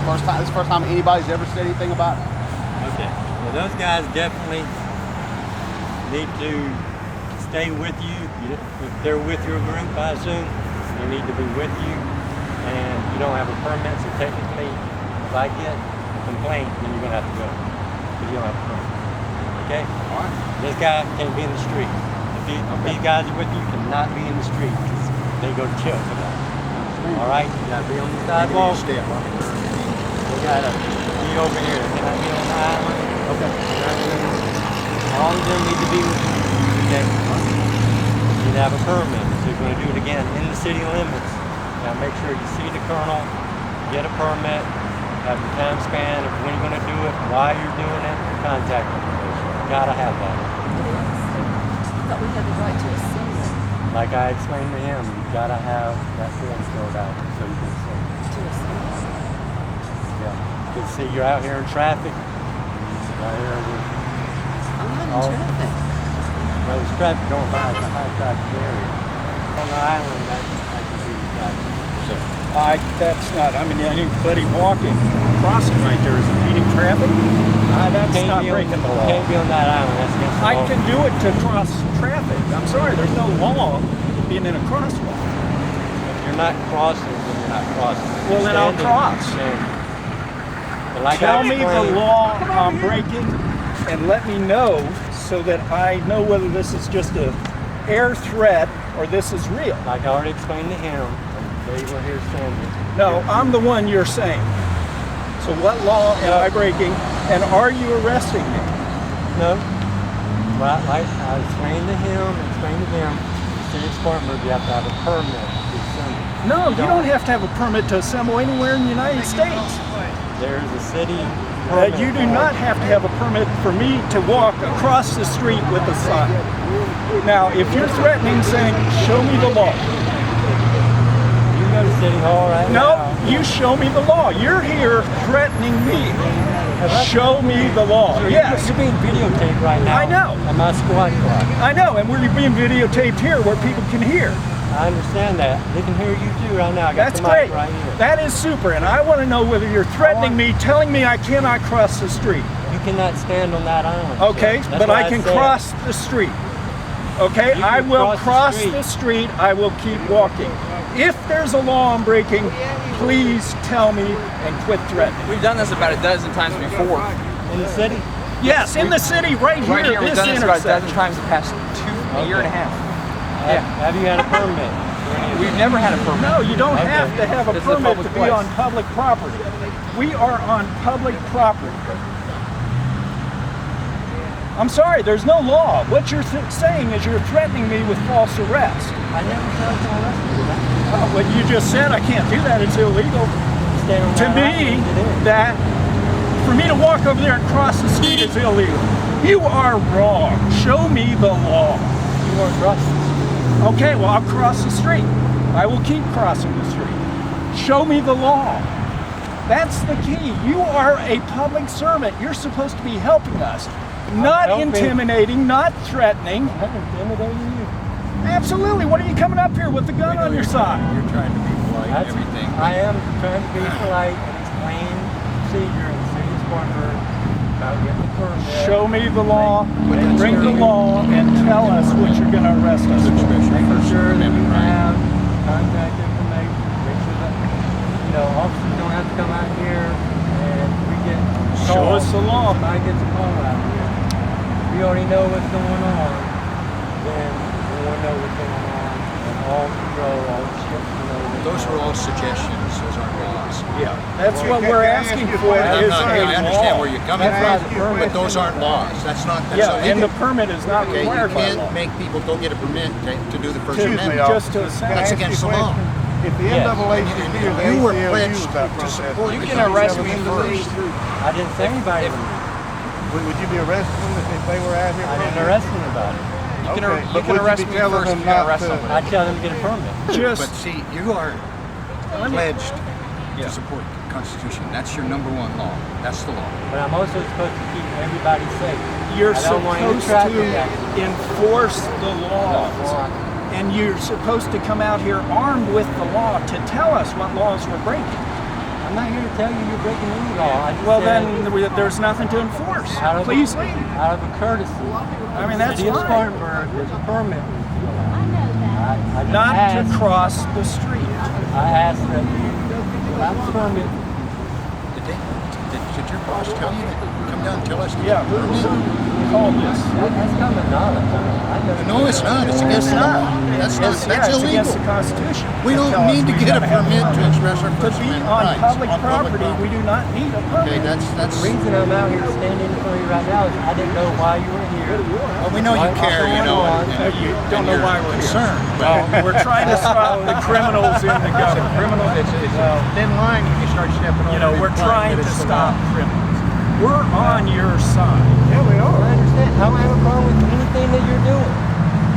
This is the first time anybody's ever said anything about it. Okay. Well, those guys definitely need to stay with you. If they're with your group, I assume, they need to be with you. And you don't have a permit, so technically, if I get a complaint, then you're gonna have to go. Because you don't have a permit. Okay? All right. This guy can't be in the street. If these guys are with you, cannot be in the street because they go to jail for that. All right? You gotta be on the sidewalk. You gotta be over here. Cannot be on the island. Okay. All of them need to be with you. Okay? You need to have a permit. So you're gonna do it again in the city limits. Now make sure you see the colonel, get a permit, have your time span of when you're gonna do it, why you're doing it, contact information. You gotta have that. That we had the right to assemble. Like I explained to him, you gotta have that form filled out so you can see. To assemble. Yeah. You can see you're out here in traffic. Right here with I'm not in traffic. well, there's traffic going by. It's a high traffic area. On the island, that can be traffic. That's not, I mean, anybody walking, crossing right there is impeding traffic. That's not breaking the law. Can't be on that island. That's against the I law. can do it to cross traffic. I'm sorry, there's no law being in a crosswalk. If you're not crossing, then you're not crossing. If Well, you're then I'll standing, cross. you're standing. But like Tell I me the explained- law I'm breaking and let me know so that I know whether this is just a air threat or this is real. Like I already explained to him, and they were here standing. No, I'm the one you're saying. So what law am I breaking and are you arresting me? No. Well, like I explained to him, explained to them, the city of Spartanburg, you have to have a permit to assemble. No, you don't have to have a permit to assemble anywhere in the United States. There's a city permit. You do not have to have a permit for me to walk across the street with a sign. Now, if you're threatening, saying, show me the law. You go to City Hall right No, now. you show me the law. You're here threatening me. Show me the law. Sir, Yes, You're being videotaped right now. I know. At my squad car. I know, and we're being videotaped here where people can hear. I understand that. They can hear you too right now. I got That's the great. mic right here. That is super, and I want to know whether you're threatening me, telling me I cannot cross the street. You cannot stand on that island. sir. Okay, That's but what I can said. cross the street. Okay, You I can will cross cross the the street. I will keep walking. If there's a law I'm breaking, please tell me and quit threatening. We've done this about a dozen times before. In the city? Yes, in the city, right here, Right here, we've this done this about a dozen intersection. times the past a year and a half. Yeah. Have you had a permit? We've never had a permit. No, you don't Okay. have to have a This is a permit to public be place. on public property. We are on public property. I'm sorry, there's no law. What you're saying is you're threatening me with false arrest. I never said I was going to arrest you. That's What you just said, I can't do that, it's illegal. stay on To that me, island, it is. that for me to walk over there and cross the street is illegal. You are wrong. Show me the law. You weren't crossing. Okay, well, I'll cross the street. I will keep crossing the street. Show me the law. That's the key. You are a public servant. You're supposed to be helping us, not helping. intimidating, not threatening. I'm intimidating you. Absolutely. What are you coming up here with the gun on your side? You're trying to be polite and That's, everything. I am trying to be polite and explain procedure in the city of Spartanburg about getting the permit. Show me the law, But bring the law, and tell us what you're going to arrest us for. Making sure that you have contact information. Make sure that, officers don't have to come out here and we get Show calls. us the law. Somebody gets a call out here. We already know what's going on. Then we want to know what's going on. And all the patrol, all the shit, Those are all suggestions. Those aren't laws. Yeah, that's what we're asking for. I'm Is not, a I understand law. where you're coming That's from, not the but those aren't laws. That's not. That's Yeah, not, and the permit is not okay, you required by law. can't make people go get a permit to do the First To- Amendment. just to That's assemble. against the law. If the Yes. NAACP or the You were ACLU pledged about to protesting, support You the can arrest me first. I didn't say anybody. would you be arresting them if they were out here? I didn't arrest anybody. You can, Okay, you but can would you arrest be me telling first them if you're going to not arrest to- somebody. I tell them to get a permit. But Just see, you are pledged to support the Constitution. That's your number one law. That's the law. But I'm also supposed to keep everybody safe. you're I don't want any supposed traffic to accidents. enforce the laws. Well, And you're supposed to come out here armed with the law to tell us what laws we're breaking. I'm not here to tell you you're breaking any law. I just Well, said, then there's nothing to enforce. out of Please leave. out of a courtesy. I mean, that's City of fine. Spartanburg, there's a permit. I just Not asked, to cross the street. I asked that you fill out the permit. Did your boss tell you to come down and tell us to Yeah, get a permit? call this. That's coming out of time. No, it's not. It's against the law. That's not. It's, That's it's illegal. against the Constitution. We To don't tell us need to we've get a gotta have permit to express our To First be Amendment on rights. public property, we do not need a Okay, permit. that's. The reason I'm out here standing in front of you right now is I didn't know why you were here. Well, we know you What's care, you going know, on? and You don't know you're why we're concerned. here. We're trying to stop the criminals in the government. Criminal, it's a thin line when you start stepping over. You know, we're trying to stop criminals. We're on your side. Yeah, we Well, are. I understand. I don't have a problem with anything that you're doing.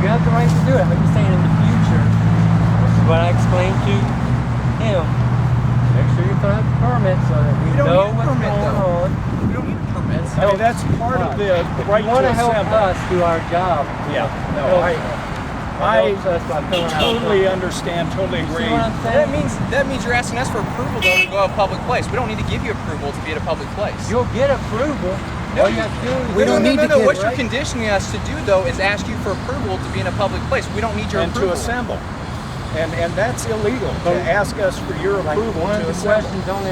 You have the right to do it. I'm just saying in the future, this is what I explained to him. Make sure you fill out the permit so that we don't know need a what's permit, going though. on. We don't need permits. I mean, that's part of the right You want to to help assemble. us do our job. Yeah, no, I I totally understand, totally agree. See what I'm saying? That means you're asking us for approval though to go to a public place. We don't need to give you approval to be at a public place. You'll get approval. No, All you have to do is We don't need to no. get What it, you're right? conditioning us to do though is ask you for approval to be in a public place. We don't need your And to approval. assemble. And that's illegal, to ask us for your like approval one of to the assemble. questions on there.